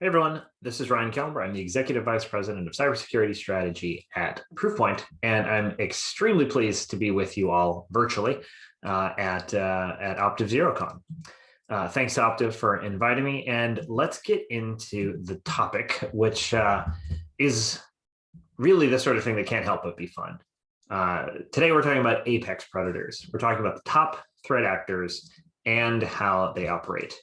Hey everyone, this is Ryan Kelmer. I'm the Executive Vice President of Cybersecurity Strategy at Proofpoint, and I'm extremely pleased to be with you all virtually at Optiv ZeroCon. Thanks to Optiv for inviting me, and let's get into the topic, which is really the sort of thing that can't help but be fun. Today we're talking about apex predators. We're talking about the top threat actors and how they operate.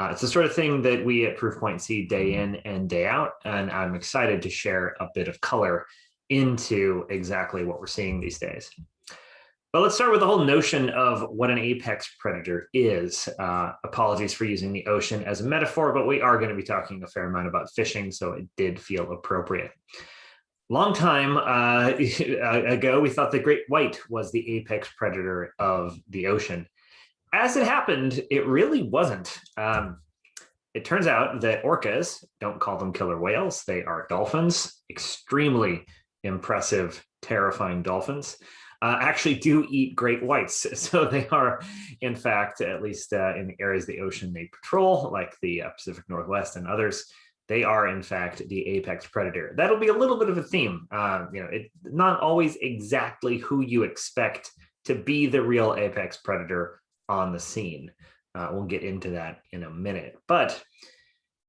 It's the sort of thing that we at Proofpoint see day in and day out, and I'm excited to share a bit of color into exactly what we're seeing these days. But let's start with the whole notion of what an apex predator is. Apologies for using the ocean as a metaphor, but we are going to be talking a fair amount about fishing, so it did feel appropriate. Long time ago, we thought the great white was the apex predator of the ocean. As it happened, it really wasn't. It turns out that orcas, don't call them killer whales, they are dolphins, extremely impressive, terrifying dolphins, actually do eat great whites. So they are, in fact, at least in the areas of the ocean they patrol, like the Pacific Northwest and others, they are, in fact, the apex predator. That'll be a little bit of a theme. It's not always exactly who you expect to be the real apex predator on the scene. We'll get into that in a minute. But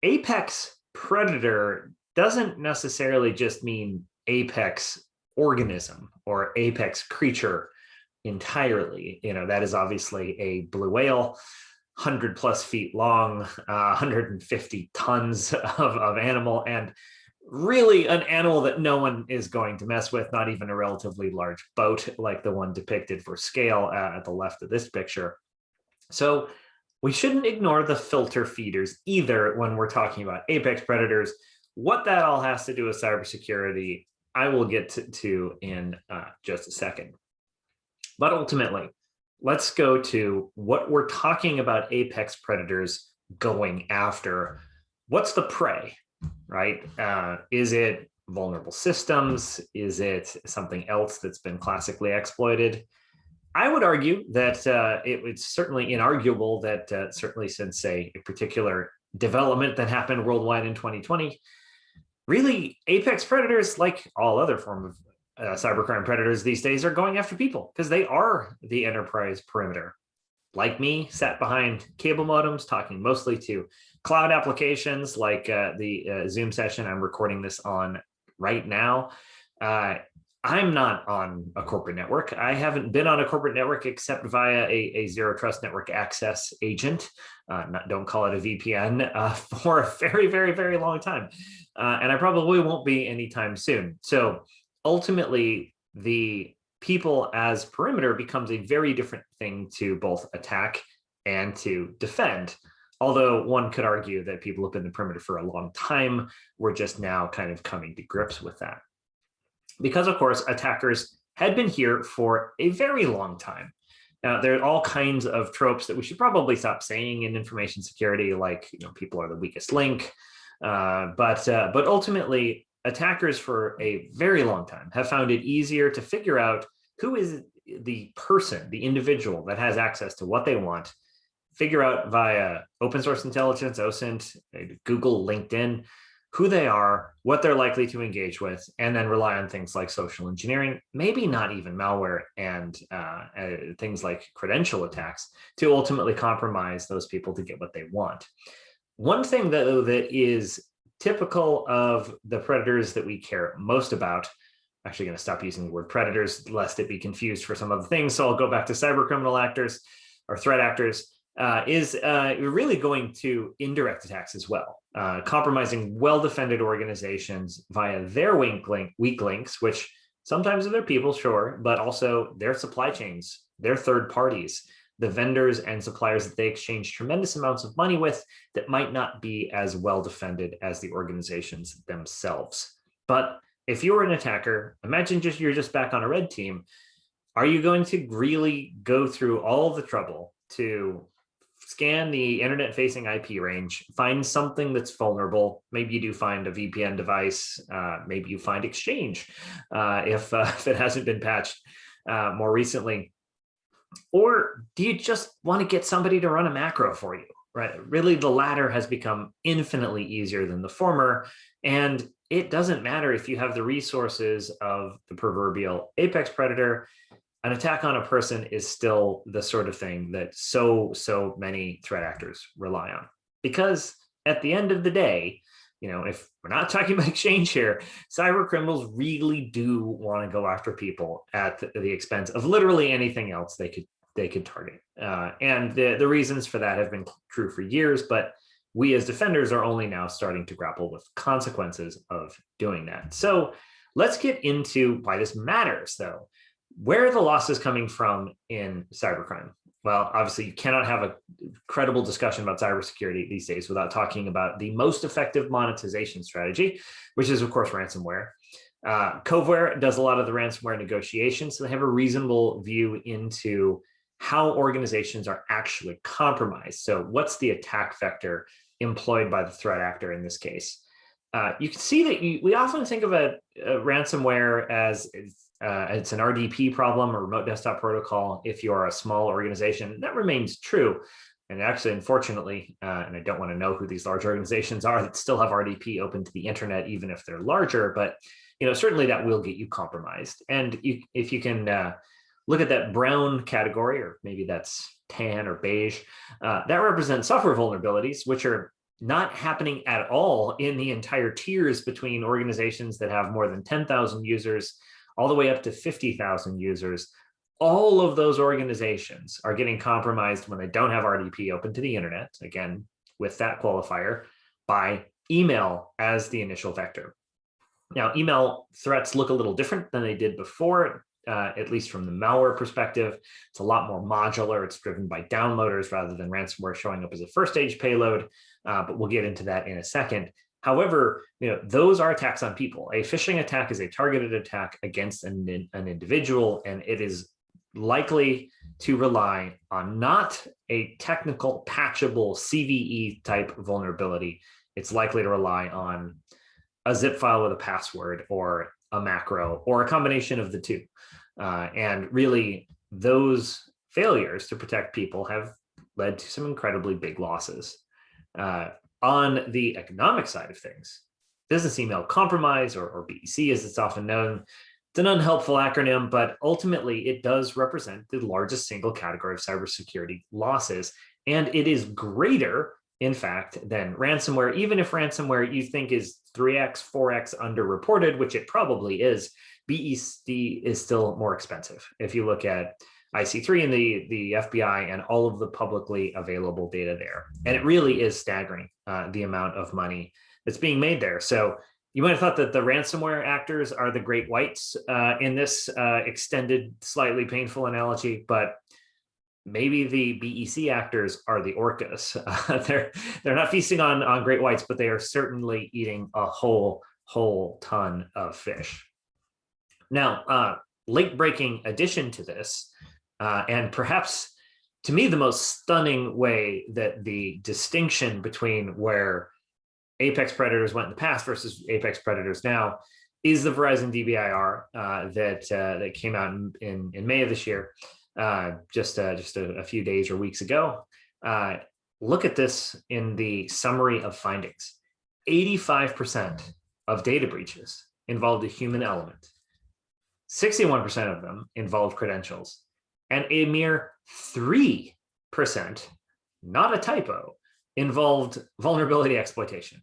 apex predator doesn't necessarily just mean apex organism or apex creature entirely. That is obviously a blue whale, 100+ feet long, 150 tons of animal, and really an animal that no one is going to mess with, not even a relatively large boat like the one depicted for scale at the left of this picture. So we shouldn't ignore the filter feeders either when we're talking about apex predators. What that all has to do with cybersecurity, I will get to in just a second. But ultimately, let's go to what we're talking about apex predators going after. What's the prey, right? Is it vulnerable systems? Is it something else that's been classically exploited? I would argue that it's certainly inarguable that certainly since a particular development that happened worldwide in 2020, really apex predators, like all other forms of cybercrime predators these days, are going after people because they are the enterprise perimeter. Like me, sat behind cable modems, talking mostly to cloud applications like the Zoom session I'm recording this on right now. I'm not on a corporate network. I haven't been on a corporate network except via a zero trust network access agent. Don't call it a VPN for a very, very, very long time. And I probably won't be anytime soon. So ultimately, the people as perimeter becomes a very different thing to both attack and to defend. Although one could argue that people have been the perimeter for a long time, we're just now kind of coming to grips with that. Because, of course, attackers had been here for a very long time. Now, there are all kinds of tropes that we should probably stop saying in information security, like people are the weakest link. But ultimately, attackers for a very long time have found it easier to figure out who is the person, the individual that has access to what they want, figure out via open source intelligence, OSINT, Google, LinkedIn, who they are, what they're likely to engage with, and then rely on things like social engineering, maybe not even malware and things like credential attacks to ultimately compromise those people to get what they want. One thing, though, that is typical of the predators that we care most about, I'm actually going to stop using the word predators lest it be confused for some other things, so I'll go back to cyber criminal actors or threat actors, is really going to indirect attacks as well. Compromising well-defended organizations via their weak links, which sometimes are their people, sure, but also their supply chains, their third parties, the vendors and suppliers that they exchange tremendous amounts of money with that might not be as well-defended as the organizations themselves. But if you're an attacker, imagine you're just back on a red team. Are you going to really go through all the trouble to scan the internet-facing IP range, find something that's vulnerable? Maybe you do find a VPN device. Maybe you find Exchange if it hasn't been patched more recently. Or do you just want to get somebody to run a macro for you? right? Really, the latter has become infinitely easier than the former. And it doesn't matter if you have the resources of the proverbial apex predator. An attack on a person is still the sort of thing that so many threat actors rely on. Because at the end of the day, if we're not talking about exchange here, cyber criminals really do want to go after people at the expense of literally anything else they could target. And the reasons for that have been true for years, but we as defenders are only now starting to grapple with consequences of doing that. So let's get into why this matters, though. Where are the losses coming from in cybercrime? Well, obviously, you cannot have a credible discussion about cybersecurity these days without talking about the most effective monetization strategy, which is, of course, ransomware. Coveware does a lot of the ransomware negotiations, so they have a reasonable view into how organizations are actually compromised. So what's the attack vector employed by the threat actor in this case? You can see that we often think of a ransomware as it's an RDP problem, or remote desktop protocol, if you're a small organization. That remains true. And actually, unfortunately, and I don't want to know who these large organizations are that still have RDP open to the internet, even if they're larger, but certainly that will get you compromised. And if you can look at that brown category, or maybe that's tan or beige, that represents software vulnerabilities, which are not happening at all in the entire tiers between organizations that have more than 10,000 users all the way up to 50,000 users. All of those organizations are getting compromised when they don't have RDP open to the internet, again, with that qualifier, by email as the initial vector. Now, email threats look a little different than they did before, at least from the malware perspective. It's a lot more modular. It's driven by downloaders rather than ransomware showing up as a first stage payload, but we'll get into that in a second. However, those are attacks on people. A phishing attack is a targeted attack against an individual, and it is likely to rely on not a technical patchable CVE type vulnerability. It's likely to rely on a zip file with a password, or a macro, or a combination of the two. And really, those failures to protect people have led to some incredibly big losses. On the economic side of things, business email compromise, or BEC as it's often known, it's an unhelpful acronym, but ultimately it does represent the largest single category of cybersecurity losses. And it is greater, in fact, than ransomware. Even if ransomware you think is 3x, 4x underreported, which it probably is, BEC is still more expensive. If you look at IC3 and the FBI and all of the publicly available data there. And it really is staggering, the amount of money that's being made there. So you might have thought that the ransomware actors are the great whites in this extended, slightly painful analogy, but maybe the BEC actors are the orcas. They're not feasting on great whites, but they are certainly eating a whole ton of fish. Now, late-breaking addition to this, and perhaps to me the most stunning way that the distinction between where apex predators went in the past versus apex predators now is the Verizon DBIR that came out in May of this year, just a few days or weeks ago. Look at this in the summary of findings. 85% of data breaches involved a human element. 61% of them involved credentials, and a mere 3%, not a typo, involved vulnerability exploitation.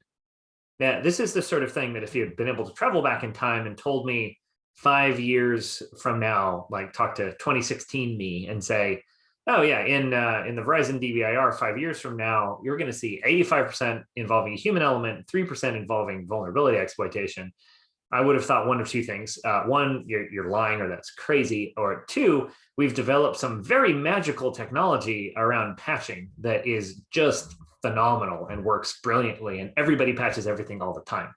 Now, this is the sort of thing that if you had been able to travel back in time and told me 5 years from now, like talk to 2016 me and say, oh yeah, in the Verizon DBIR 5 years from now, you're going to see 85% involving a human element, 3% involving vulnerability exploitation. I would have thought one of two things. One, you're lying, or that's crazy. Or two, we've developed some very magical technology around patching that is just phenomenal and works brilliantly, and everybody patches everything all the time.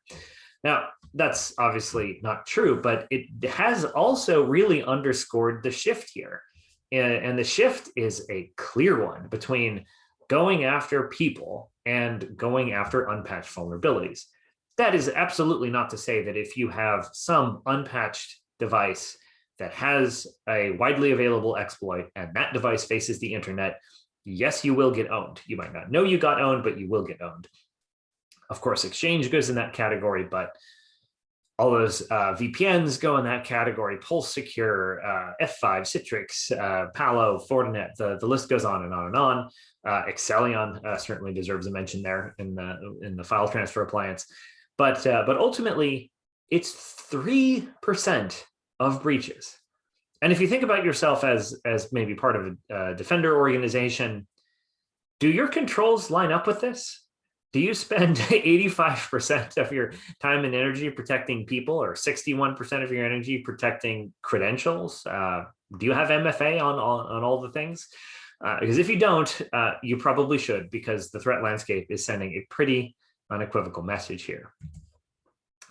Now, that's obviously not true, but it has also really underscored the shift here. And the shift is a clear one between going after people and going after unpatched vulnerabilities. That is absolutely not to say that if you have some unpatched device that has a widely available exploit and that device faces the internet, yes, you will get owned. You might not know you got owned, but you will get owned. Of course, Exchange goes in that category, but all those VPNs go in that category. Pulse Secure, F5, Citrix, Palo, Fortinet. The list goes on and on and on. Accellion certainly deserves a mention there in the file transfer appliance. But ultimately, it's 3% of breaches. And if you think about yourself as maybe part of a defender organization, do your controls line up with this? Do you spend 85% of your time and energy protecting people, or 61% of your energy protecting credentials? Do you have MFA on all the things? Because if you don't, you probably should, because the threat landscape is sending a pretty unequivocal message here.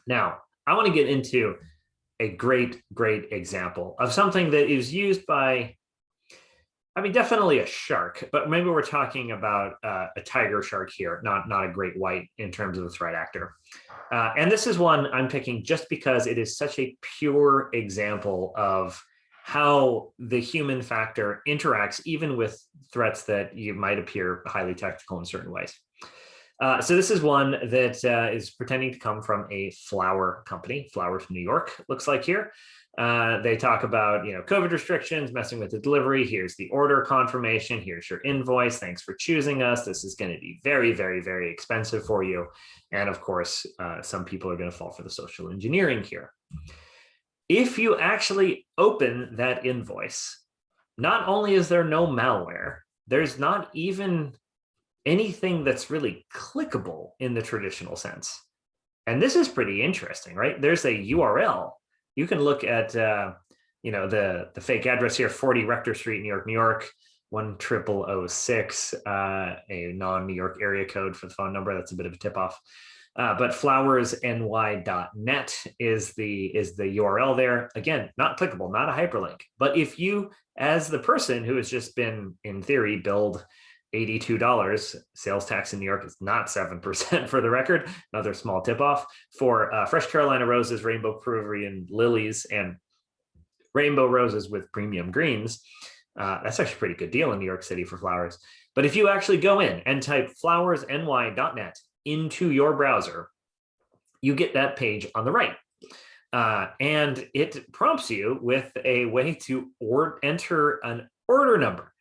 Now, I want to get into a great example of something that is used by, I mean, definitely a shark, but maybe we're talking about a tiger shark here, not a great white in terms of the threat actor. And this is one I'm picking just because it is such a pure example of how the human factor interacts even with threats that you might appear highly tactical in certain ways. So this is one that is pretending to come from a flower company, Flowers, New York, looks like here. They talk about, COVID restrictions, messing with the delivery. Here's the order confirmation. Here's your invoice. Thanks for choosing us. This is going to be very, very, very expensive for you. And of course, some people are going to fall for the social engineering here. If you actually open that invoice, not only is there no malware, there's not even anything that's really clickable in the traditional sense. And this is pretty interesting, right? There's a URL. You can look at, the fake address here, 40 Rector Street, New York, 10006, a non-New York area code for the phone number. That's a bit of a tip-off. But flowersny.net is the URL there. Again, not clickable, not a hyperlink. But if you, as the person who has just been, in theory, billed $82, sales tax in New York is not 7% for the record, another small tip-off, for fresh Carolina roses, rainbow Peruvian lilies, and rainbow roses with premium greens. That's actually a pretty good deal in New York City for flowers. But if you actually go in and type flowersny.net into your browser, you get that page on the right. And it prompts you with a way to enter an order number.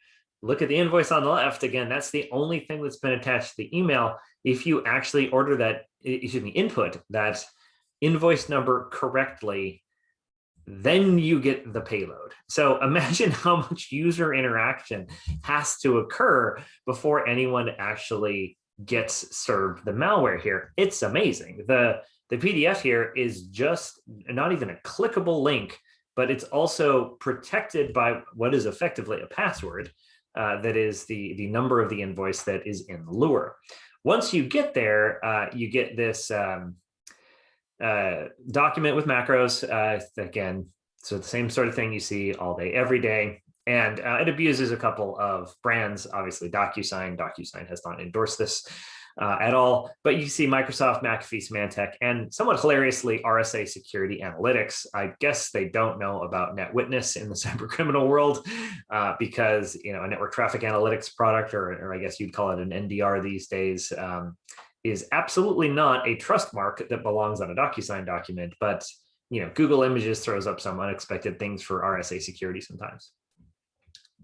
Look at the invoice on the left. Again, that's the only thing that's been attached to the email. If you actually input that invoice number correctly, then you get the payload. So imagine how much user interaction has to occur before anyone actually gets served the malware here. It's amazing. The PDF here is just not even a clickable link, but it's also protected by what is effectively a password. That is the number of the invoice that is in Lure. Once you get there, you get this document with macros. Again, so the same sort of thing you see all day, every day. And it abuses a couple of brands, obviously DocuSign. DocuSign has not endorsed this at all, but you see Microsoft, McAfee, Symantec, and somewhat hilariously, RSA Security Analytics. I guess they don't know about NetWitness in the cyber criminal world because a network traffic analytics product, or I guess you'd call it an NDR these days, is absolutely not a trust mark that belongs on a DocuSign document. But Google Images throws up some unexpected things for RSA security sometimes.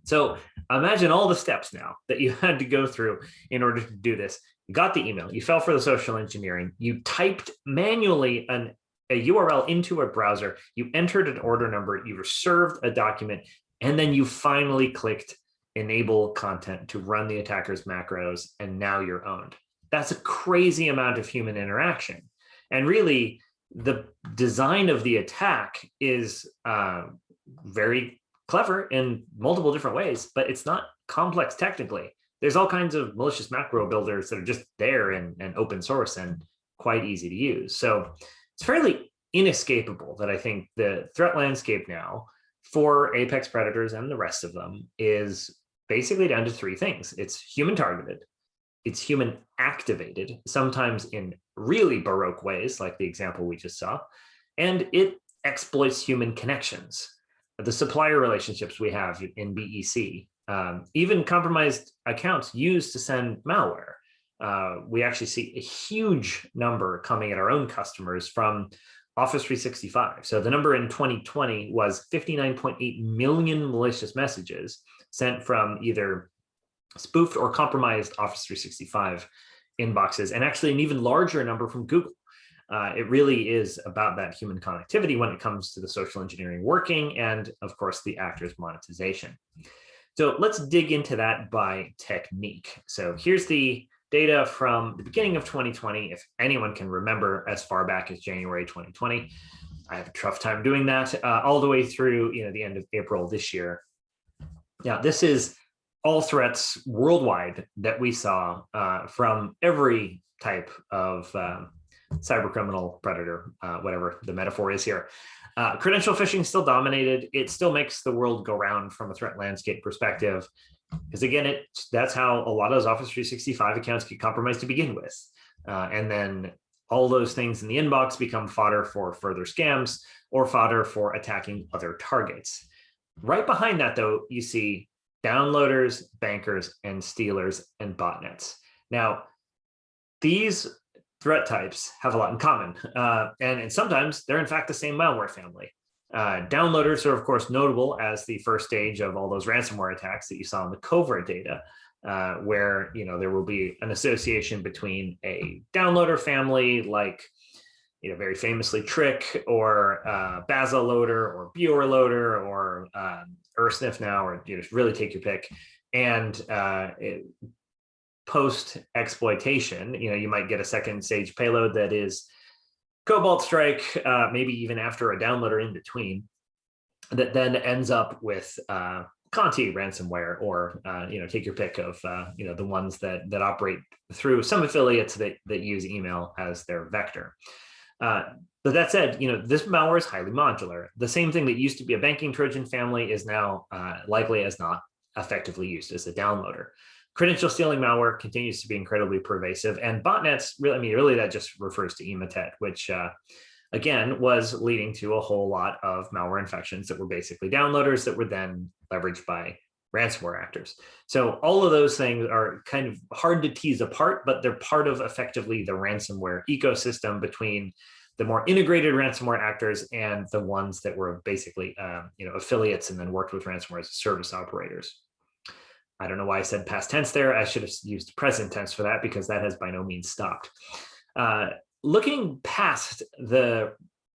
So imagine all the steps now that you had to go through in order to do this. You got the email, you fell for the social engineering, you typed manually a URL into a browser, you entered an order number, you were served a document, and then you finally clicked enable content to run the attacker's macros, and now you're owned. That's a crazy amount of human interaction. And really, the design of the attack is very clever in multiple different ways, but it's not complex technically. There's all kinds of malicious macro builders that are just there and open source and quite easy to use. So it's fairly inescapable that I think the threat landscape now for apex predators and the rest of them is basically down to three things. It's human targeted, it's human activated, sometimes in really baroque ways, like the example we just saw, and it exploits human connections. The supplier relationships we have in BEC Even compromised accounts used to send malware. We actually see a huge number coming at our own customers from Office 365. So the number in 2020 was 59.8 million malicious messages sent from either spoofed or compromised Office 365 inboxes, and actually an even larger number from Google. It really is about that human connectivity when it comes to the social engineering working and, of course, the actors' monetization. So let's dig into that by technique. So here's the data from the beginning of 2020, if anyone can remember as far back as January 2020. I have a tough time doing that, all the way through the end of April this year. Now, this is all threats worldwide that we saw from every type of cyber criminal predator, whatever the metaphor is here. Credential phishing still dominated. It still makes the world go round from a threat landscape perspective, because again, that's how a lot of those Office 365 accounts get compromised to begin with. And then all those things in the inbox become fodder for further scams or fodder for attacking other targets. Right behind that, though, you see downloaders, bankers, and stealers, and botnets. Now, these threat types have a lot in common, and sometimes they're in fact the same malware family. Downloaders are, of course, notable as the first stage of all those ransomware attacks that you saw in the covert data, where there will be an association between a downloader family like very famously Trick or Baza Loader or Buer Loader or Ursnif now, or really take your pick, and post exploitation, you might get a second stage payload that is Cobalt Strike, maybe even after a downloader in between, that then ends up with Conti ransomware, or take your pick of the ones that operate through some affiliates that use email as their vector. But that said, this malware is highly modular. The same thing that used to be a banking Trojan family is now likely as not effectively used as a downloader. Credential stealing malware continues to be incredibly pervasive, and botnets really that just refers to Emotet, which again was leading to a whole lot of malware infections that were basically downloaders that were then leveraged by ransomware actors. So all of those things are kind of hard to tease apart, but they're part of effectively the ransomware ecosystem between the more integrated ransomware actors and the ones that were basically affiliates and then worked with ransomware as service operators. I don't know why I said past tense there. I should have used present tense for that, because that has by no means stopped. Looking past the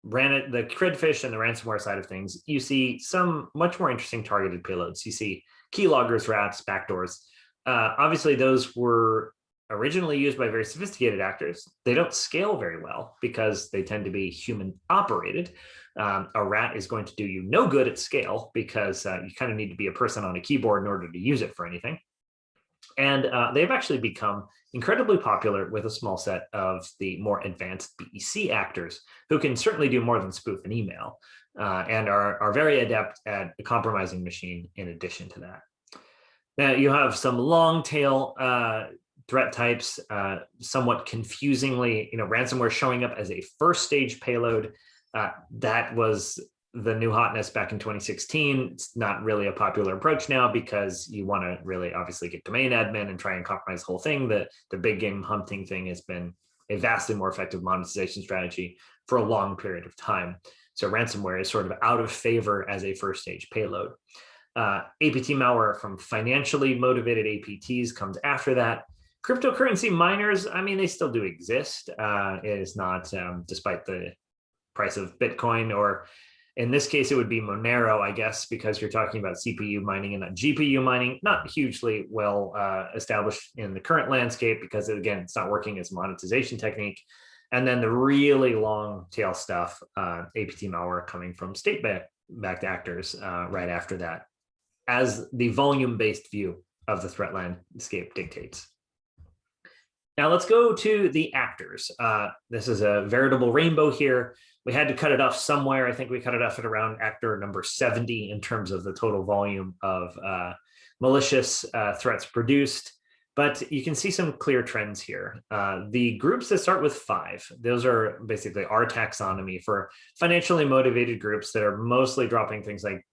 credfish and the ransomware side of things, you see some much more interesting targeted payloads. You see keyloggers, rats, backdoors. Obviously, those were originally used by very sophisticated actors. They don't scale very well because they tend to be human operated. A rat is going to do you no good at scale, because you kind of need to be a person on a keyboard in order to use it for anything. And they've actually become incredibly popular with a small set of the more advanced BEC actors, who can certainly do more than spoof an email, and are very adept at the compromising machine in addition to that. Now, you have some long tail threat types, somewhat confusingly, ransomware showing up as a first stage payload. That was the new hotness back in 2016. It's not really a popular approach now, because you want to really obviously get domain admin and try and compromise the whole thing. The big game hunting thing has been a vastly more effective monetization strategy for a long period of time. So ransomware is sort of out of favor as a first stage payload. APT malware from financially motivated APTs comes after that. Cryptocurrency miners, they still do exist. It is not, despite the price of Bitcoin, or in this case, it would be Monero, I guess, because you're talking about CPU mining and not GPU mining, not hugely well established in the current landscape, because again, it's not working as a monetization technique. And then the really long tail stuff, APT malware coming from state-backed actors right after that, as the volume-based view of the threat landscape dictates. Now let's go to the actors. This is a veritable rainbow here. We had to cut it off somewhere. I think we cut it off at around actor number 70 in terms of the total volume of malicious threats produced. But you can see some clear trends here. The groups that start with 5, those are basically our taxonomy for financially motivated groups that are mostly dropping things like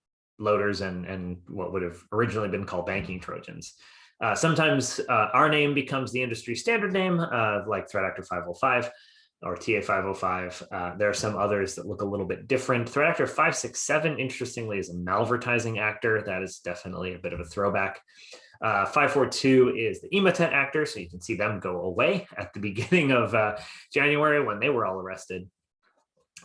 loaders and what would have originally been called banking Trojans. Sometimes our name becomes the industry standard name, like Threat Actor 505 or TA 505. There are some others that look a little bit different. Threat Actor 567, interestingly, is a malvertising actor. That is definitely a bit of a throwback. 542 is the Emotet actor, so you can see them go away at the beginning of January when they were all arrested.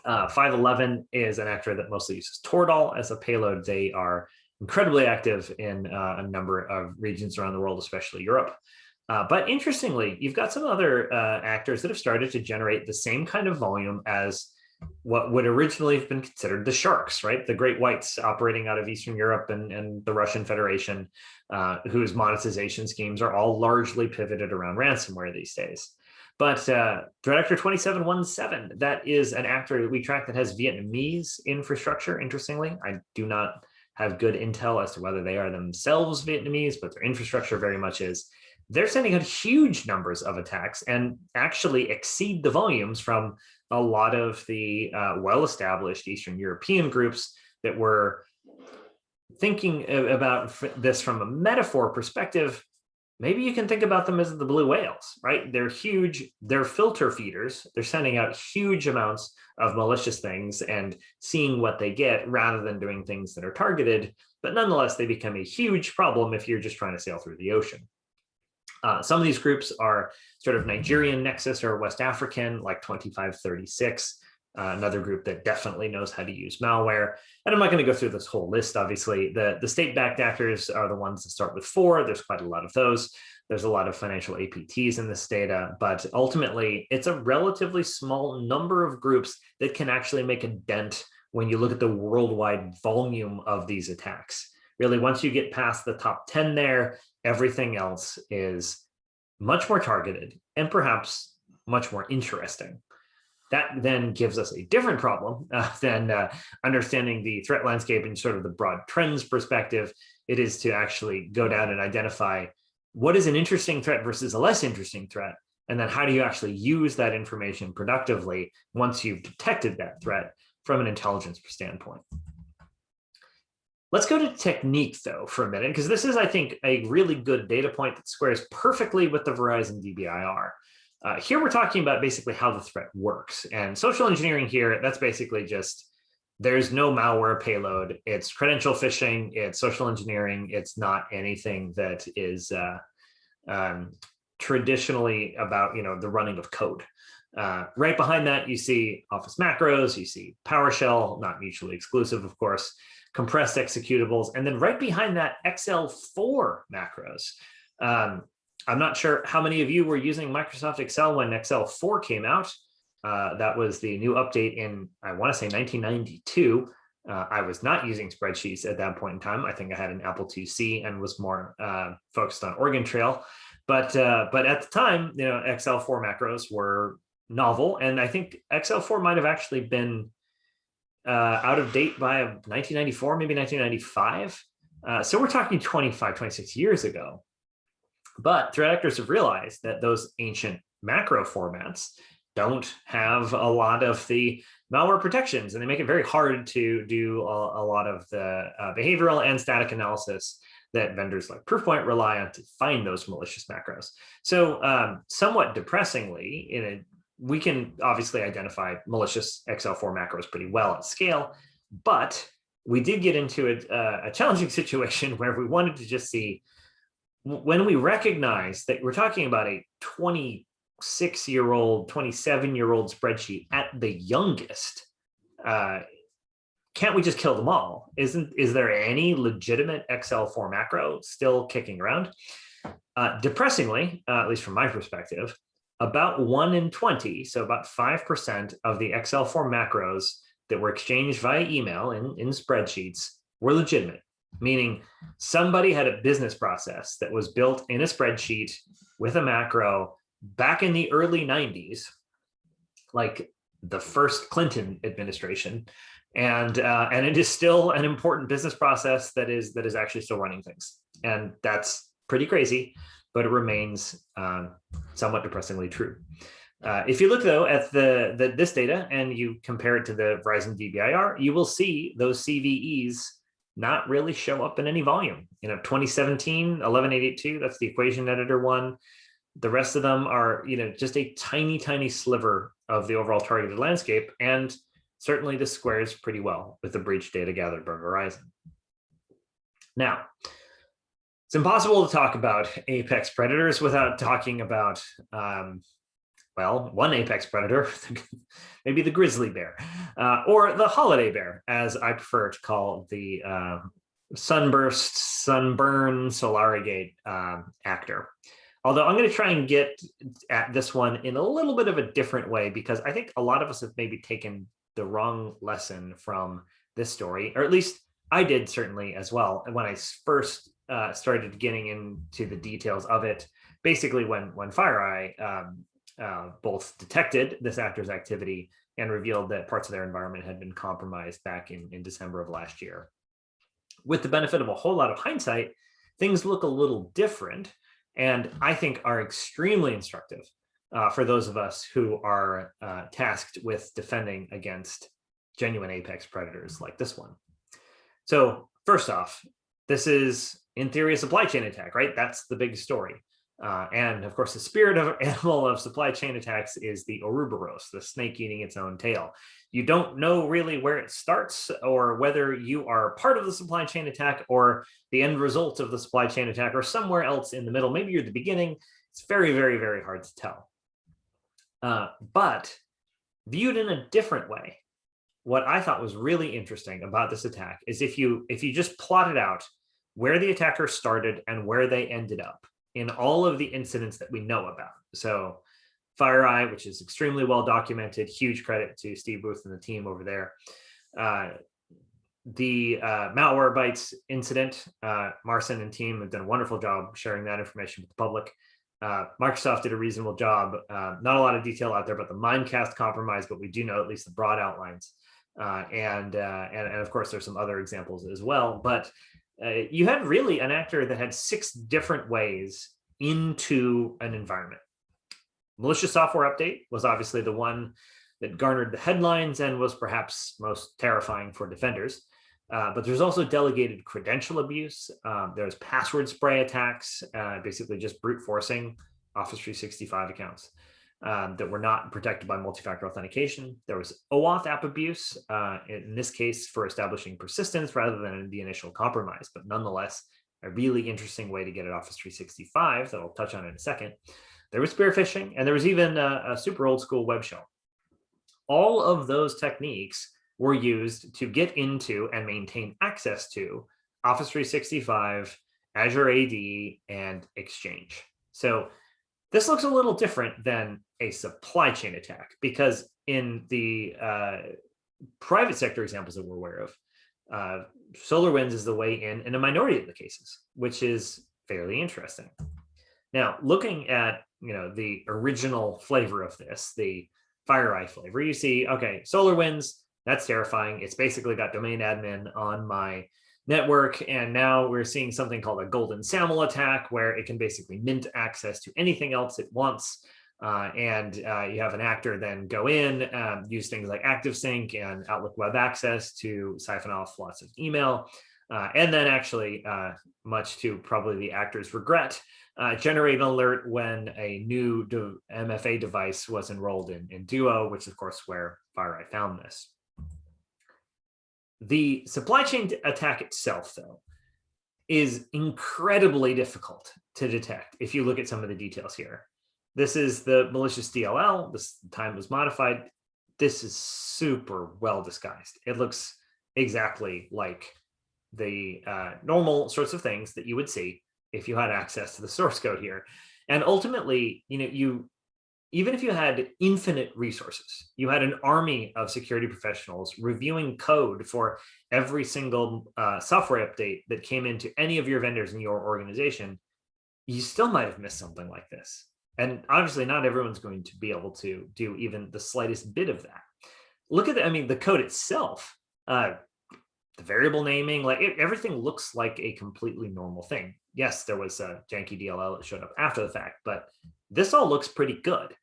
511 is an actor that mostly uses Tordal as a payload. They are incredibly active in a number of regions around the world, especially Europe. But interestingly, you've got some other actors that have started to generate the same kind of volume as what would originally have been considered the sharks, right? The great whites operating out of Eastern Europe and the Russian Federation, whose monetization schemes are all largely pivoted around ransomware these days. But Threat Actor 2717, that is an actor that we track that has Vietnamese infrastructure, interestingly. I do not have good intel as to whether they are themselves Vietnamese, but their infrastructure very much is. They're sending out huge numbers of attacks and actually exceed the volumes from a lot of the well-established Eastern European groups that were thinking about this from a metaphor perspective. Maybe you can think about them as the blue whales, right? They're huge, they're filter feeders. They're sending out huge amounts of malicious things and seeing what they get rather than doing things that are targeted. But nonetheless, they become a huge problem if you're just trying to sail through the ocean. Some of these groups are sort of Nigerian nexus or West African, like 2536, another group that definitely knows how to use malware. And I'm not going to go through this whole list, obviously. The state-backed actors are the ones that start with 4. There's quite a lot of those. There's a lot of financial APTs in this data, but ultimately, it's a relatively small number of groups that can actually make a dent when you look at the worldwide volume of these attacks. Really, once you get past the top 10 there, everything else is much more targeted and perhaps much more interesting. That then gives us a different problem than understanding the threat landscape and sort of the broad trends perspective. It is to actually go down and identify what is an interesting threat versus a less interesting threat. And then how do you actually use that information productively once you've detected that threat from an intelligence standpoint. Let's go to technique, though, for a minute, because this is, I think, a really good data point that squares perfectly with the Verizon DBIR. Here we're talking about basically how the threat works. And social engineering here, that's basically just, there's no malware payload. It's credential phishing. It's social engineering. It's not anything that is traditionally about, the running of code. Right behind that, you see Office macros, you see PowerShell, not mutually exclusive, of course, compressed executables, and then right behind that, XL4 macros. I'm not sure how many of you were using Microsoft Excel when XL4 came out. That was the new update in, I want to say 1992. I was not using spreadsheets at that point in time. I think I had an Apple IIc and was more focused on Oregon Trail. But at the time, XL4 macros were novel, and I think XL4 might have actually been out of date by 1994, maybe 1995. So we're talking 25, 26 years ago. But threat actors have realized that those ancient macro formats don't have a lot of the malware protections, and they make it very hard to do a lot of the behavioral and static analysis that vendors like Proofpoint rely on to find those malicious macros. So somewhat depressingly, we can obviously identify malicious XL4 macros pretty well at scale, but we did get into a challenging situation where we wanted to just see, when we recognize that we're talking about a 26-year-old, 27-year-old spreadsheet at the youngest, can't we just kill them all? Is there any legitimate XL4 macro still kicking around? Depressingly, at least from my perspective, about 1 in 20, so about 5% of the XL4 macros that were exchanged via email in spreadsheets were legitimate, meaning somebody had a business process that was built in a spreadsheet with a macro back in the early 90s, like the first Clinton administration. And it is still an important business process that is actually still running things. And that's pretty crazy, but it remains somewhat depressingly true. If you look, though, at this data and you compare it to the Verizon DBIR, you will see those CVEs not really show up in any volume. 2017, 11882, that's the equation editor one. The rest of them are, just a tiny, tiny sliver of the overall targeted landscape. And certainly this squares pretty well with the breach data gathered by Verizon. Now, it's impossible to talk about apex predators without talking about, one apex predator, maybe the grizzly bear, or the holiday bear, as I prefer to call the Sunburst Sunburn Solarigate actor. Although I'm going to try and get at this one in a little bit of a different way, because I think a lot of us have maybe taken the wrong lesson from this story, or at least I did certainly as well. And when I first started getting into the details of it, basically when FireEye both detected this actor's activity and revealed that parts of their environment had been compromised back in December of last year. With the benefit of a whole lot of hindsight, things look a little different, and I think are extremely instructive for those of us who are tasked with defending against genuine apex predators like this one. So first off, this is in theory a supply chain attack, right? That's the big story. And of course, the spirit of animal of supply chain attacks is the Ouroboros, the snake eating its own tail. You don't know really where it starts or whether you are part of the supply chain attack or the end result of the supply chain attack or somewhere else in the middle. Maybe you're the beginning. It's very, very, very hard to tell. But viewed in a different way, what I thought was really interesting about this attack is if you just plotted out where the attacker started and where they ended up in all of the incidents that we know about. So FireEye, which is extremely well documented, huge credit to Steve Booth and the team over there. The Malwarebytes incident, Marcin and team have done a wonderful job sharing that information with the public. Microsoft did a reasonable job. Not a lot of detail out there about the Mimecast compromise, but we do know at least the broad outlines. And of course, there's some other examples as well. But you had really an actor that had 6 different ways into an environment. Malicious software update was obviously the one that garnered the headlines and was perhaps most terrifying for defenders. But there's also delegated credential abuse. There's password spray attacks, basically just brute forcing Office 365 accounts that were not protected by multi-factor authentication. There was OAuth app abuse, in this case for establishing persistence rather than the initial compromise, but nonetheless, a really interesting way to get at Office 365 that I'll touch on in a second. There was spear phishing, and there was even a super old school web shell. All of those techniques were used to get into and maintain access to Office 365, Azure AD, and Exchange. So this looks a little different than a supply chain attack, because in the private sector examples that we're aware of, SolarWinds is the way in a minority of the cases, which is fairly interesting. Now, looking at the original flavor of this, the FireEye flavor, you see, okay, SolarWinds, that's terrifying. It's basically got domain admin on my network, and now we're seeing something called a GoldenSaml attack, where it can basically mint access to anything else it wants. And you have an actor then go in, use things like ActiveSync and Outlook Web Access to siphon off lots of email, and then actually, much to probably the actor's regret, generate an alert when a new MFA device was enrolled in Duo, which is of course where FireEye found this. The supply chain attack itself, though, is incredibly difficult to detect if you look at some of the details here. This is the malicious DLL. This time was modified. This is super well disguised. It looks exactly like the normal sorts of things that you would see if you had access to the source code here. And ultimately, even if you had infinite resources, you had an army of security professionals reviewing code for every single software update that came into any of your vendors in your organization, you still might have missed something like this. And obviously not everyone's going to be able to do even the slightest bit of that. Look at the code itself, the variable naming, everything looks like a completely normal thing. Yes, there was a janky DLL that showed up after the fact, but this all looks pretty good.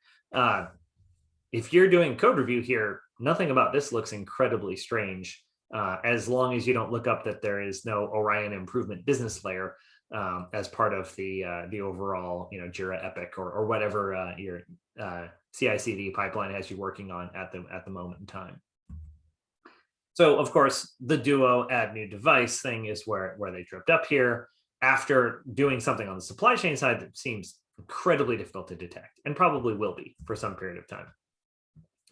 If you're doing code review here, nothing about this looks incredibly strange as long as you don't look up that there is no Orion improvement business layer as part of the overall Jira Epic or whatever your CI/CD pipeline has you working on at the moment in time. So of course, the Duo add new device thing is where they tripped up here after doing something on the supply chain side that seems incredibly difficult to detect and probably will be for some period of time.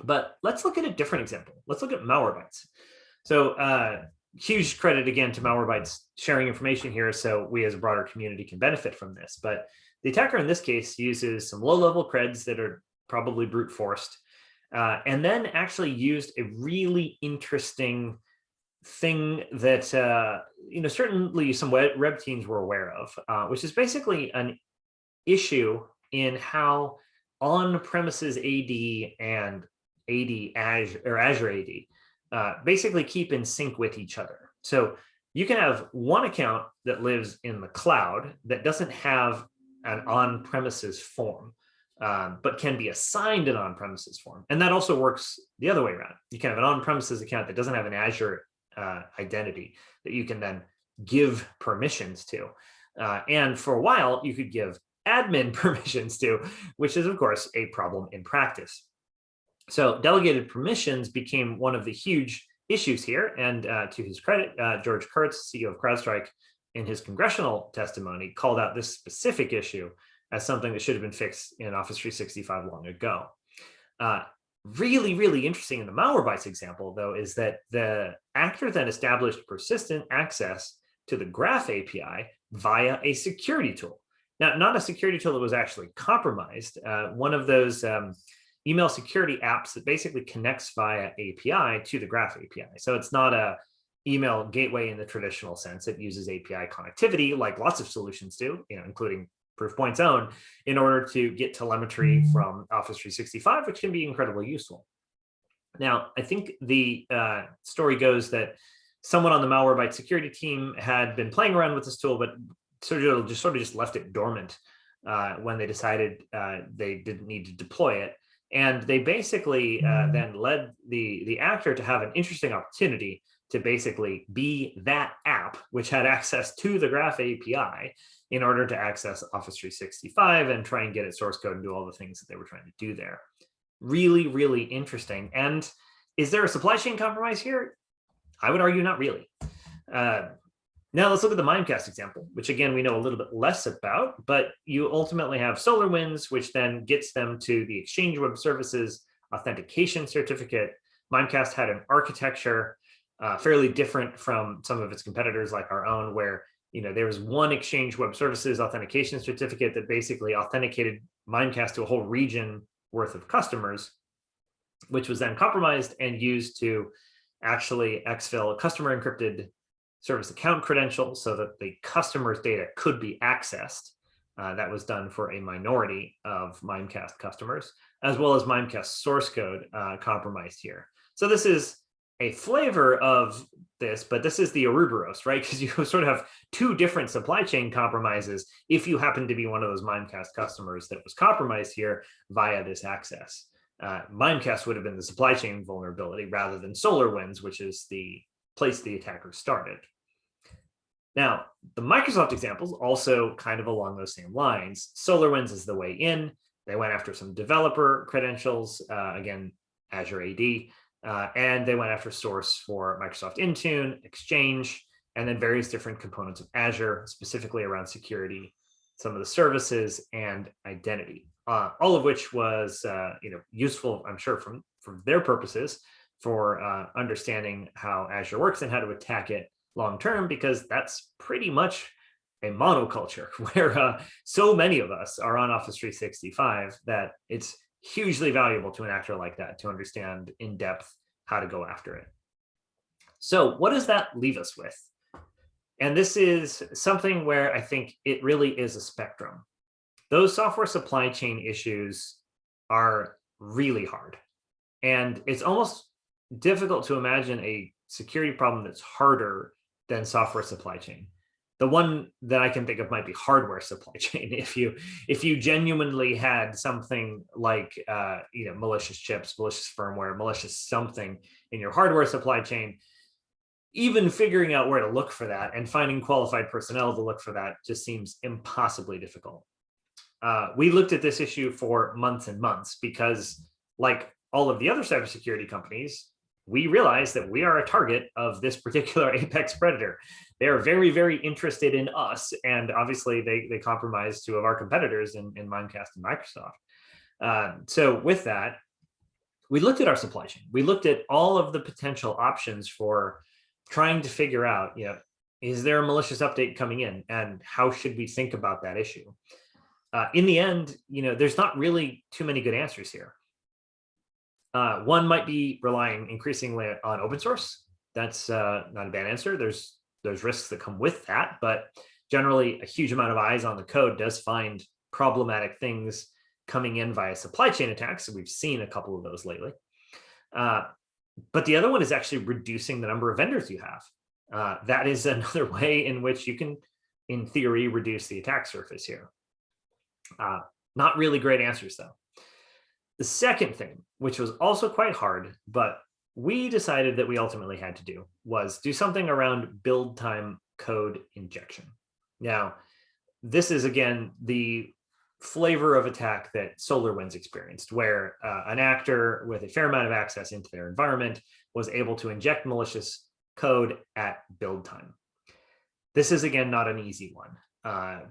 But let's look at a different example. Let's look at Malwarebytes. So huge credit again to Malwarebytes sharing information here so we as a broader community can benefit from this. But the attacker in this case uses some low-level creds that are probably brute forced, and then actually used a really interesting thing that certainly some web teams were aware of, which is basically an issue in how on-premises AD and Azure AD basically keep in sync with each other. So you can have one account that lives in the cloud that doesn't have an on-premises form, but can be assigned an on-premises form. And that also works the other way around. You can have an on-premises account that doesn't have an Azure identity that you can then give permissions to. And for a while, you could give admin permissions to, which is, of course, a problem in practice. So delegated permissions became one of the huge issues here. And to his credit, George Kurtz, CEO of CrowdStrike, in his congressional testimony, called out this specific issue as something that should have been fixed in Office 365 long ago. Really, really interesting in the Malwarebytes example, though, is that the actor then established persistent access to the Graph API via a security tool. Now, not a security tool that was actually compromised, one of those email security apps that basically connects via API to the Graph API. So it's not a email gateway in the traditional sense. It uses API connectivity like lots of solutions do, including Proofpoint's own, in order to get telemetry from Office 365, which can be incredibly useful. Now, I think the story goes that someone on the Malwarebytes security team had been playing around with this tool, but sort of just left it dormant when they decided they didn't need to deploy it. And they basically then led the actor to have an interesting opportunity to basically be that app, which had access to the Graph API in order to access Office 365 and try and get its source code and do all the things that they were trying to do there. Really, really interesting. And is there a supply chain compromise here? I would argue not really. Now let's look at the Mimecast example, which again, we know a little bit less about, but you ultimately have SolarWinds, which then gets them to the Exchange Web Services authentication certificate. Mimecast had an architecture fairly different from some of its competitors like our own, where there was one Exchange Web Services authentication certificate that basically authenticated Mimecast to a whole region worth of customers, which was then compromised and used to actually exfil customer encrypted service account credentials so that the customer's data could be accessed. That was done for a minority of Mimecast customers, as well as Mimecast source code compromised here. So this is a flavor of this, but this is the Ouroboros, right? Because you sort of have two different supply chain compromises if you happen to be one of those Mimecast customers that was compromised here via this access. Mimecast would have been the supply chain vulnerability rather than SolarWinds, which is the place the attacker started. Now, the Microsoft examples also kind of along those same lines. SolarWinds is the way in. They went after some developer credentials, again, Azure AD, and they went after source for Microsoft Intune, Exchange, and then various different components of Azure, specifically around security, some of the services, and identity, all of which was useful, I'm sure, from their purposes for understanding how Azure works and how to attack it long-term, because that's pretty much a monoculture where so many of us are on Office 365 that it's hugely valuable to an actor like that to understand in depth how to go after it. So what does that leave us with? And this is something where I think it really is a spectrum. Those software supply chain issues are really hard. And it's almost difficult to imagine a security problem that's harder than software supply chain. The one that I can think of might be hardware supply chain. If you genuinely had something like malicious chips, malicious firmware, malicious something in your hardware supply chain, even figuring out where to look for that and finding qualified personnel to look for that just seems impossibly difficult. We looked at this issue for months and months because, like all of the other cybersecurity companies, we realize that we are a target of this particular apex predator. They are very, very interested in us, and obviously they compromise two of our competitors in Mimecast and Microsoft. So with that, we looked at our supply chain. We looked at all of the potential options for trying to figure out, is there a malicious update coming in, and how should we think about that issue? In the end, there's not really too many good answers here. One might be relying increasingly on open source. That's not a bad answer. There's risks that come with that, but generally a huge amount of eyes on the code does find problematic things coming in via supply chain attacks. So we've seen a couple of those lately. But the other one is actually reducing the number of vendors you have. That is another way in which you can, in theory, reduce the attack surface here. Not really great answers, though. The second thing, which was also quite hard, but we decided that we ultimately had to do, was do something around build time code injection. Now, this is, again, the flavor of attack that SolarWinds experienced, where an actor with a fair amount of access into their environment was able to inject malicious code at build time. This is, again, not an easy one.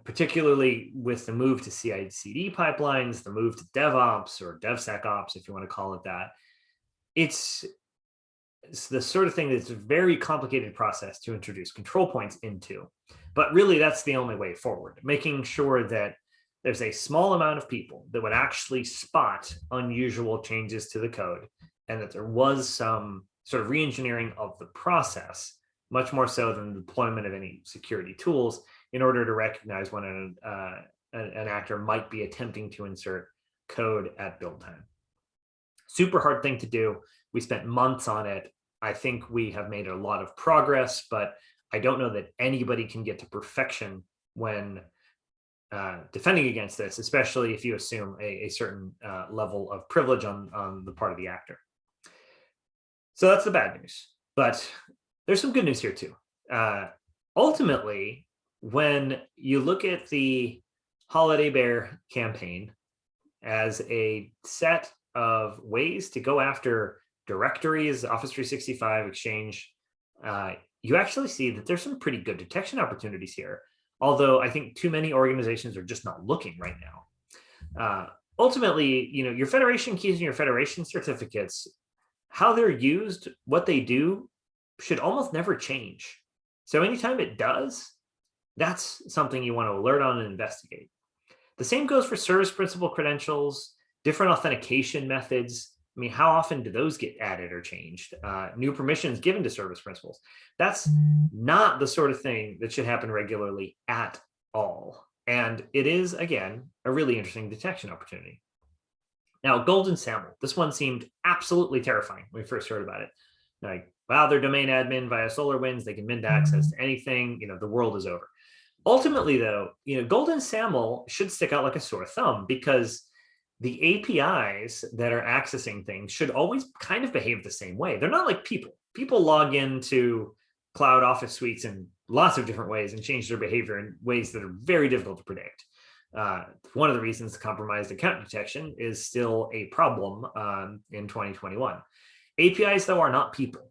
Particularly with the move to CI/CD pipelines, the move to DevOps or DevSecOps, if you want to call it that. It's the sort of thing that's a very complicated process to introduce control points into. But really, that's the only way forward, making sure that there's a small amount of people that would actually spot unusual changes to the code, and that there was some sort of re-engineering of the process, much more so than the deployment of any security tools, in order to recognize when an actor might be attempting to insert code at build time. Super hard thing to do. We spent months on it. I think we have made a lot of progress, but I don't know that anybody can get to perfection when defending against this, especially if you assume a certain level of privilege on the part of the actor. So that's the bad news, but there's some good news here too. Ultimately, when you look at the Holiday Bear campaign as a set of ways to go after directories, Office 365, Exchange, you actually see that there's some pretty good detection opportunities here. Although I think too many organizations are just not looking right now. Ultimately, your federation keys and your federation certificates, how they're used, what they do, should almost never change. So anytime it does, that's something you want to alert on and investigate. The same goes for service principal credentials, different authentication methods. I mean, how often do those get added or changed? New permissions given to service principals. That's not the sort of thing that should happen regularly at all. And it is, again, a really interesting detection opportunity. Now, GoldenSaml, this one seemed absolutely terrifying when we first heard about it. Like, wow, they're domain admin via SolarWinds, they can mint access to anything, the world is over. Ultimately, though, GoldenSaml should stick out like a sore thumb, because the APIs that are accessing things should always kind of behave the same way. They're not like people. People log into cloud Office suites in lots of different ways and change their behavior in ways that are very difficult to predict. One of the reasons compromised account detection is still a problem in 2021. APIs, though, are not people.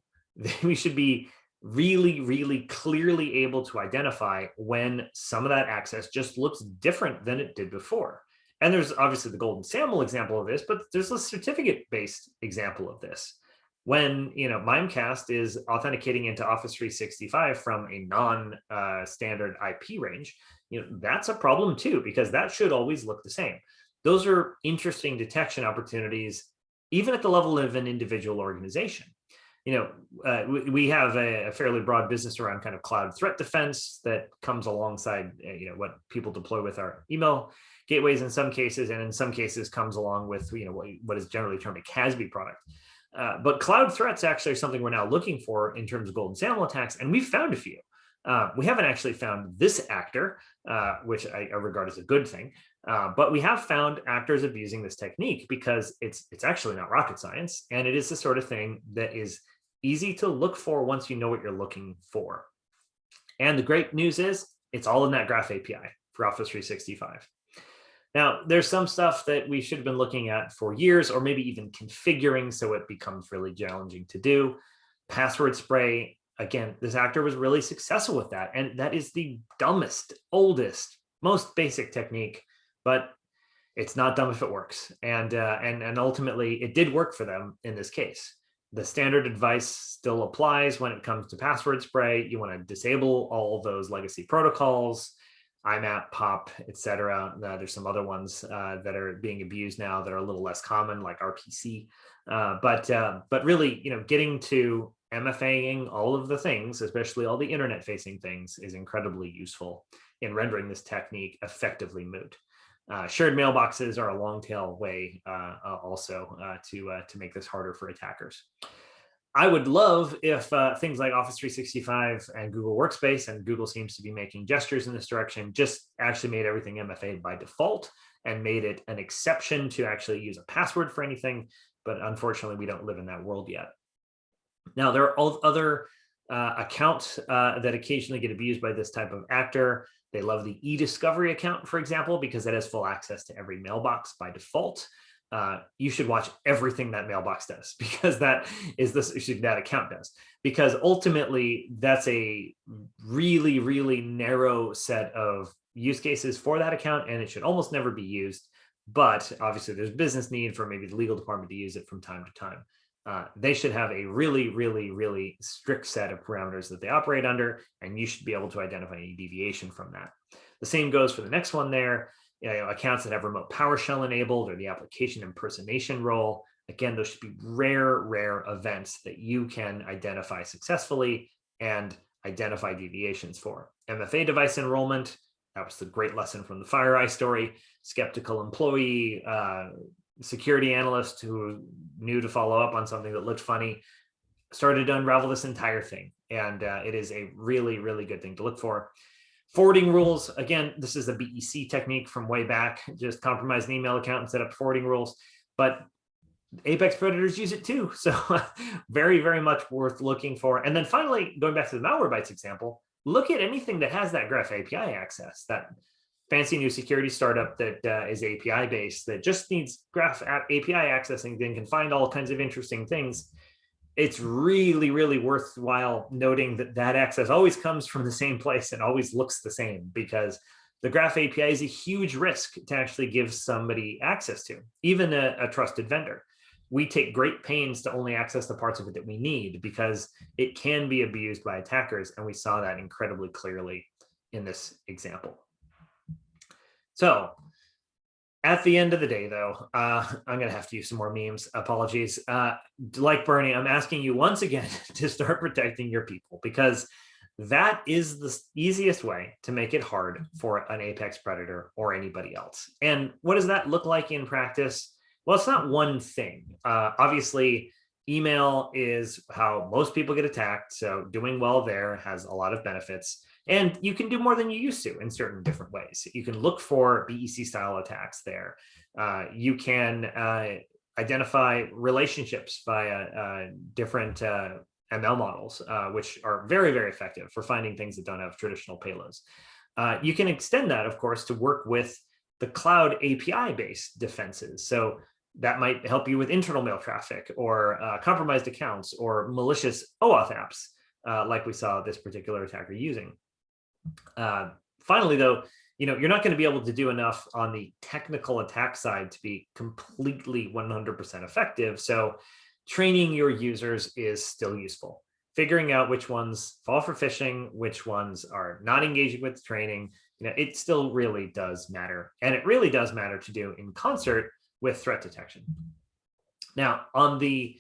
We should be really, really clearly able to identify when some of that access just looks different than it did before. And there's obviously the GoldenSaml example of this, but there's a certificate-based example of this. When Mimecast is authenticating into Office 365 from a non-standard IP range, that's a problem too, because that should always look the same. Those are interesting detection opportunities, even at the level of an individual organization. We have a fairly broad business around kind of cloud threat defense that comes alongside, what people deploy with our email gateways in some cases, and in some cases comes along with, what is generally termed a CASB product. But cloud threats actually are something we're now looking for in terms of GoldenSaml attacks, and we've found a few. We haven't actually found this actor, which I regard as a good thing, but we have found actors abusing this technique because it's actually not rocket science, and it is the sort of thing that is easy to look for once you know what you're looking for. And the great news is it's all in that Graph API for Office 365. Now, there's some stuff that we should have been looking at for years, or maybe even configuring, so it becomes really challenging to do. Password spray, again, this actor was really successful with that. And that is the dumbest, oldest, most basic technique, but it's not dumb if it works. And ultimately, it did work for them in this case. The standard advice still applies when it comes to password spray. You want to disable all of those legacy protocols, IMAP, POP, etc. There's some other ones that are being abused now that are a little less common, like RPC. But really, getting to MFAing all of the things, especially all the internet-facing things, is incredibly useful in rendering this technique effectively moot. Shared mailboxes are a long tail way also to make this harder for attackers. I would love if things like Office 365 and Google Workspace, and Google seems to be making gestures in this direction, just actually made everything MFA'd by default and made it an exception to actually use a password for anything. But unfortunately, we don't live in that world yet. Now, there are other accounts that occasionally get abused by this type of actor. They love the e-discovery account, for example, because it has full access to every mailbox by default. You should watch everything that mailbox does, because that account does, because ultimately that's a really, really narrow set of use cases for that account, and it should almost never be used. But obviously there's business need for maybe the legal department to use it from time to time. They should have a really, really, really strict set of parameters that they operate under, and you should be able to identify any deviation from that. The same goes for the next one there. Accounts that have remote PowerShell enabled, or the application impersonation role. Again, those should be rare events that you can identify successfully and identify deviations for. MFA device enrollment, that was the great lesson from the FireEye story. Skeptical employee, security analyst who knew to follow up on something that looked funny, started to unravel this entire thing. And it is a really, really good thing to look for. Forwarding rules, again, this is a BEC technique from way back, just compromise an email account and set up forwarding rules. But Apex predators use it too. So very, very much worth looking for. And then finally, going back to the Malwarebytes example, look at anything that has that Graph API access, that fancy new security startup that is API based, that just needs Graph API access and then can find all kinds of interesting things. It's really, really worthwhile noting that that access always comes from the same place and always looks the same, because the Graph API is a huge risk to actually give somebody access to, even a trusted vendor. We take great pains to only access the parts of it that we need, because it can be abused by attackers. And we saw that incredibly clearly in this example. So at the end of the day, though, I'm going to have to use some more memes. Apologies. Like Bernie, I'm asking you once again to start protecting your people, because that is the easiest way to make it hard for an apex predator or anybody else. And what does that look like in practice? Well, it's not one thing. Obviously, email is how most people get attacked. So doing well there has a lot of benefits. And you can do more than you used to in certain different ways. You can look for BEC style attacks there. You can identify relationships via different ML models, which are very, very effective for finding things that don't have traditional payloads. You can extend that, of course, to work with the cloud API-based defenses. So that might help you with internal mail traffic, or compromised accounts, or malicious OAuth apps, like we saw this particular attacker using. Finally, though, you're not going to be able to do enough on the technical attack side to be completely 100% effective. So training your users is still useful. Figuring out which ones fall for phishing, which ones are not engaging with the training, it still really does matter. And it really does matter to do in concert with threat detection. Now, on the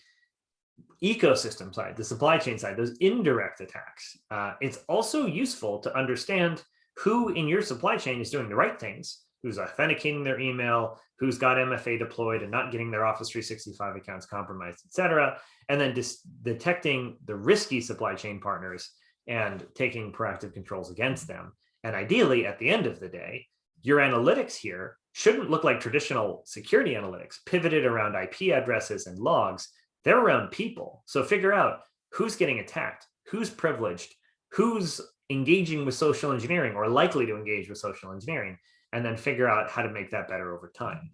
ecosystem side, the supply chain side, those indirect attacks, it's also useful to understand who in your supply chain is doing the right things, who's authenticating their email, who's got MFA deployed and not getting their Office 365 accounts compromised, et cetera, and then detecting the risky supply chain partners and taking proactive controls against them. And ideally, at the end of the day, your analytics here shouldn't look like traditional security analytics pivoted around IP addresses and logs. They're around people. So figure out who's getting attacked, who's privileged, who's engaging with social engineering or likely to engage with social engineering, and then figure out how to make that better over time.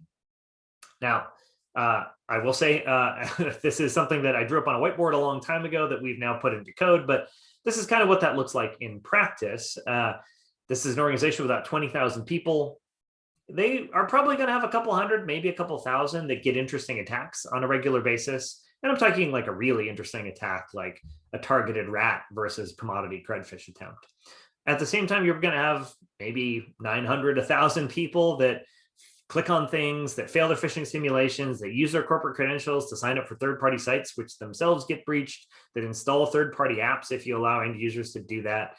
Now, I will say this is something that I drew up on a whiteboard a long time ago that we've now put into code, but this is kind of what that looks like in practice. This is an organization with about 20,000 people. They are probably going to have a couple hundred, maybe a couple thousand that get interesting attacks on a regular basis. And I'm talking like a really interesting attack, like a targeted rat versus commodity credfish attempt. At the same time, you're going to have maybe 900, 1,000 people that click on things, that fail their phishing simulations, that use their corporate credentials to sign up for third-party sites, which themselves get breached, that install third-party apps if you allow end users to do that.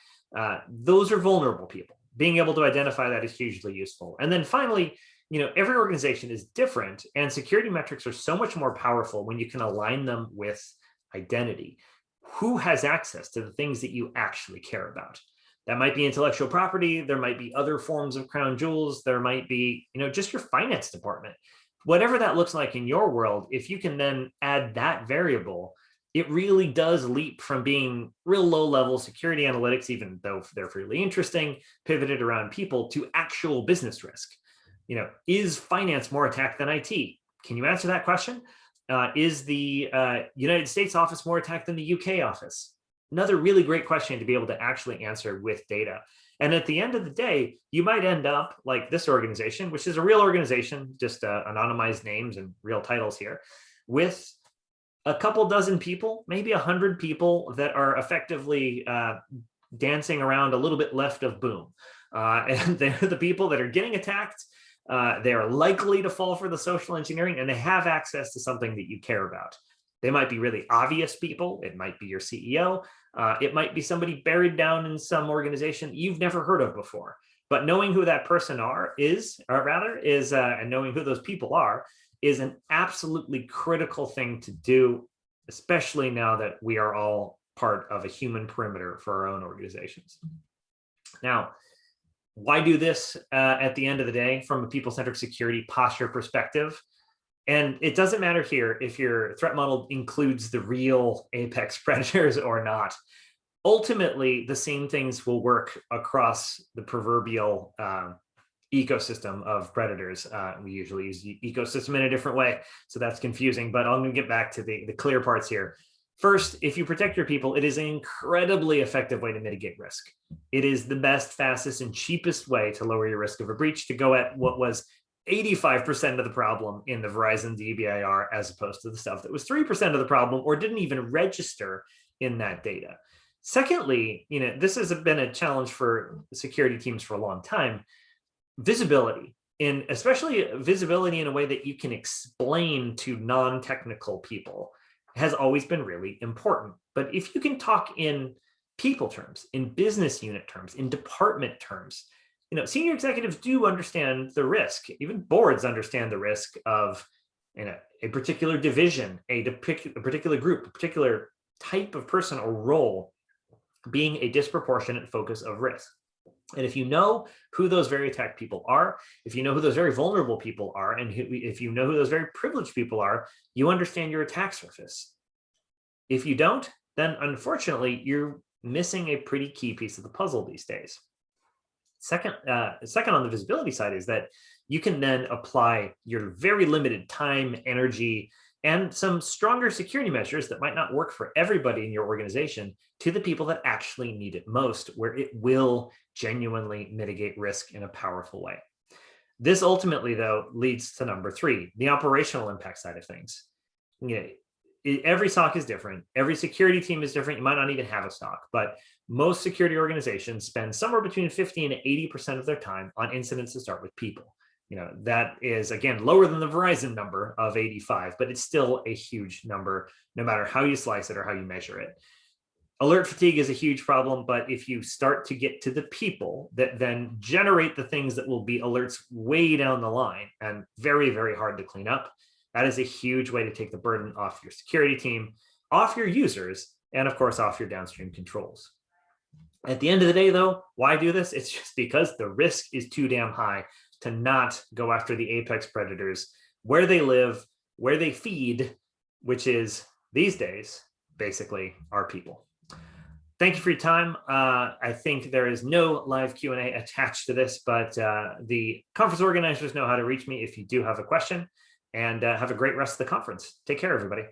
Those are vulnerable people. Being able to identify that is hugely useful. And then finally, every organization is different, and security metrics are so much more powerful when you can align them with identity. Who has access to the things that you actually care about? That might be intellectual property. There might be other forms of crown jewels. There might be, just your finance department. Whatever that looks like in your world, if you can then add that variable, it really does leap from being real low-level security analytics, even though they're really interesting, pivoted around people, to actual business risk. Is finance more attacked than IT? Can you answer that question? Is the United States office more attacked than the UK office? Another really great question to be able to actually answer with data. And at the end of the day, you might end up like this organization, which is a real organization, just anonymized names and real titles here, with a couple dozen people, maybe 100 people that are effectively dancing around a little bit left of boom. And they're the people that are getting attacked. They are likely to fall for the social engineering, and they have access to something that you care about. They might be really obvious people. It might be your CEO. It might be somebody buried down in some organization you've never heard of before. But knowing who that person is, and knowing who those people are, is an absolutely critical thing to do, especially now that we are all part of a human perimeter for our own organizations. Now, why do this at the end of the day from a people-centric security posture perspective? And it doesn't matter here if your threat model includes the real apex predators or not. Ultimately, the same things will work across the proverbial ecosystem of predators. We usually use ecosystem in a different way, so that's confusing, but I'm going to get back to the clear parts here. First, if you protect your people, it is an incredibly effective way to mitigate risk. It is the best, fastest, and cheapest way to lower your risk of a breach, to go at what was 85% of the problem in the Verizon DBIR, as opposed to the stuff that was 3% of the problem or didn't even register in that data. Secondly, this has been a challenge for security teams for a long time. Visibility, especially visibility in a way that you can explain to non-technical people, has always been really important. But if you can talk in people terms, in business unit terms, in department terms, senior executives do understand the risk. Even boards understand the risk of a particular division, a particular group, a particular type of person or role being a disproportionate focus of risk. And if you know who those very attacked people are, if you know who those very vulnerable people are, and if you know who those very privileged people are, you understand your attack surface. If you don't, then unfortunately, you're missing a pretty key piece of the puzzle these days. Second on the visibility side is that you can then apply your very limited time, energy, and some stronger security measures that might not work for everybody in your organization to the people that actually need it most, where it will genuinely mitigate risk in a powerful way. This ultimately, though, leads to number 3, the operational impact side of things. Every SOC is different. Every security team is different. You might not even have a SOC, but most security organizations spend somewhere between 50 and 80% of their time on incidents that start with people. That is, again, lower than the Verizon number of 85, but it's still a huge number, no matter how you slice it or how you measure it. Alert fatigue is a huge problem, but if you start to get to the people that then generate the things that will be alerts way down the line and very, very hard to clean up, that is a huge way to take the burden off your security team, off your users, and of course, off your downstream controls. At the end of the day, though, why do this? It's just because the risk is too damn high to not go after the apex predators where they live, where they feed, which is these days basically our people. Thank you for your time. I think there is no live Q&A attached to this, but the conference organizers know how to reach me if you do have a question. And have a great rest of the conference. Take care, everybody.